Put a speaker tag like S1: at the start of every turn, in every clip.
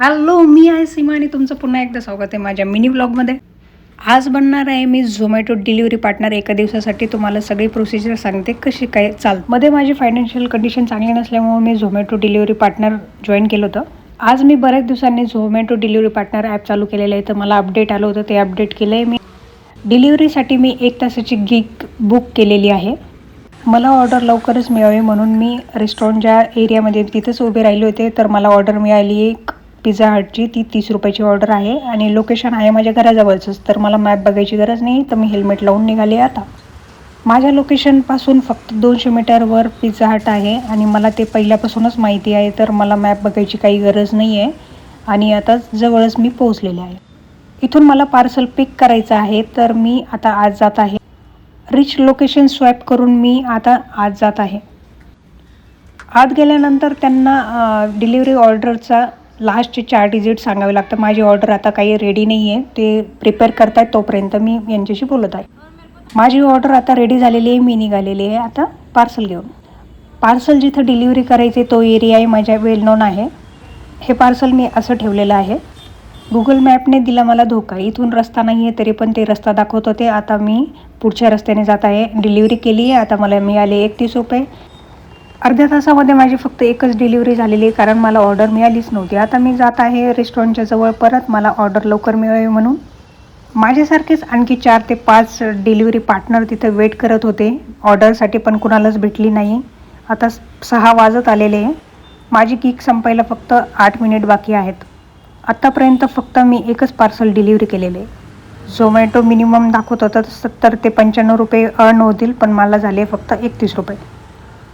S1: Hello, मी आहे सीमा आणि तुमचं पुन्हा एकदा स्वागत आहे माझ्या मिनी व्लॉगमध्ये. आज बनणार आहे मी झोमॅटो डिलिव्हरी पार्टनर. एका दिवसासाठी तुम्हाला सगळी प्रोसिजर सांगते कशी काय मध्ये माझी फायनान्शियल कंडिशन चांगली नसल्यामुळे मी झोमॅटो डिलिव्हरी पार्टनर जॉईन केलं होतं. आज मी बऱ्याच दिवसांनी झोमॅटो डिलिव्हरी पार्टनर ॲप चालू केलेलं आहे, तर मला अपडेट आलं होतं, ते अपडेट केलं आहे मी. डिलिव्हरीसाठी मी 1 तासाची गिग बुक केलेली आहे. मला ऑर्डर लवकरच मिळावी म्हणून मी रेस्टॉरंट ज्या एरियामध्ये तिथंच उभे राहिले होते, तर मला ऑर्डर मिळाली एक पिझ्झा हटची. ती 30 रुपयाची ऑर्डर आहे आणि लोकेशन आहे माझ्या घराजवळचंच, तर मला मॅप बघायची गरज नाही, तर मी हेल्मेट लावून निघाले. आता माझ्या लोकेशनपासून फक्त 200 मीटरवर पिझ्झा हट आहे आणि मला ते पहिल्यापासूनच माहिती आहे, तर मला मॅप बघायची काही गरज नाही आहे आणि आता जवळच मी पोहोचलेले आहे. इथून मला पार्सल पिक करायचं आहे, तर मी आता आज जात आहे. रिच लोकेशन स्वॅप करून मी आता आज जात आहे. आत गेल्यानंतर त्यांना डिलिव्हरी ऑर्डरचा लास्टचे 4 डिजिट सांगावे लागतं. माझी ऑर्डर आता काही रेडी नाही आहे, ते प्रिपेअर करतायत, तोपर्यंत मी यांच्याशी बोलत आहे. माझी ऑर्डर आता रेडी झालेली आहे, मी निघालेली आहे आता पार्सल घेऊन. पार्सल जिथं डिलिव्हरी करायचे तो एरिया आहे माझ्या वेल नोन आहे. हे पार्सल मी असं ठेवलेलं आहे. गुगल मॅपने दिला मला धोका, इथून रस्ता नाही आहे, तरी पण ते रस्ता दाखवत होते. आता मी पुढच्या रस्त्याने जात आहे. डिलिव्हरी केली आहे, आता मला मिळाले 31 रुपये. अर्ध्या तासामध्ये माझी फक्त एकच डिलिव्हरी झालेली आहे, कारण मला ऑर्डर मिळालीच नव्हती. आता मी जात आहे रेस्टॉरंटच्या जवळ परत, मला ऑर्डर लवकर मिळावी म्हणून. माझ्यासारखेच आणखी 4 ते 5 डिलिव्हरी पार्टनर तिथं वेट करत होते ऑर्डरसाठी, पण कुणालाच भेटली नाही. आता 6 वाजत आलेले आहे. माझी गिग संपायला फक्त 8 मिनिट बाकी आहेत. आत्तापर्यंत फक्त मी एकच पार्सल डिलिव्हरी केलेले. झोमॅटो मिनिमम दाखवत होतं 70 ते 95 रुपये अर्न होतील, पण मला झाले फक्त 31 रुपये.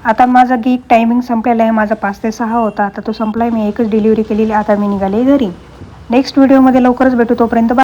S1: आता माझा गिग टायमिंग संपलेला आहे. माझा 5 ते 6 होता, आता तो संपला आहे. मी एकच डिलिव्हरी केलेली. आता मी निघाले घरी. नेक्स्ट व्हिडिओमध्ये लवकरच भेटू, तोपर्यंत